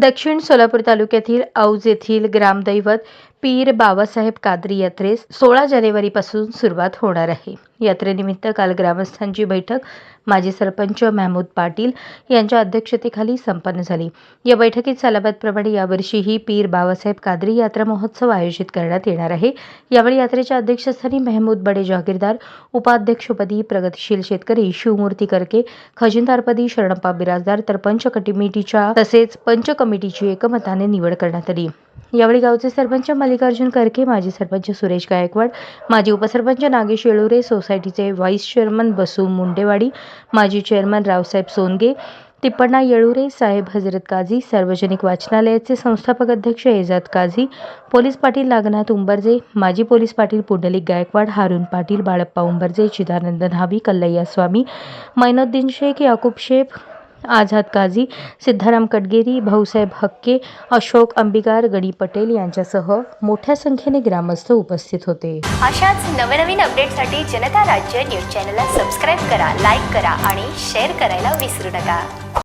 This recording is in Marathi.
दक्षिण सोलापूर तालुक्यातील औज येथील ग्रामदैवत पीर बाबासाहेब कादरी यात्रेस 16 जानेवारीपासून सुरुवात होणार आहे. यात्रेनिमित्त काल ग्रामस्थांची बैठक माजी सरपंच महमूद पाटील यांच्या अध्यक्षतेखाली संपन्न झाली. या बैठकीत सालाबादप्रमाणे यावर्षीही पीर बाबासाहेब कादरी यात्रा महोत्सव आयोजित करण्यात येणार आहे. यावेळी यात्रेच्या अध्यक्षस्थानी महमूद बडे जागीरदार, उपाध्यक्षपदी प्रगतिशील शेतकरी शिवमूर्ती करके, खजिनदारपदी शरणप्पा बिराजदार तर पंच कमिटीची एकमताने निवड करण्यात आली. यावेळी गावचे सरपंच मल्लिकार्जुन करके, माजी सरपंच सुरेश गायकवाड, माजी उपसरपंच नागेश येळुरे, सोसायटीचे व्हाईस चेअरमन बसू मुंडेवाडी, माजी चेअरमन रावसाहेब सोनगे, तिप्पण्णा येळुरे, साहेब हजरत काझी, सार्वजनिक वाचनालयाचे संस्थापक अध्यक्ष एजाज काझी, पोलीस पाटील नागनाथ उंबरजे, माजी पोलीस पाटील पुंडलिक गायकवाड, हारून पाटील, बाळप्पा उंबरजे, चिदानंद न्हावी, कल्लैया स्वामी, मैनुद्दीन शेख, याकूब शेख, आझाद काझी, सिद्धाराम कटगेरी, भाऊसाहेब हक्के, अशोक अंबिगार, गणी पटेल यांच्यासह मोठ्या संख्येने ग्रामस्थ उपस्थित होते. अशाच नवनवीन अपडेटसाठी जनता राज्य न्यूज चॅनलला सबस्क्राईब करा, लाईक करा आणि शेअर करायला विसरू नका.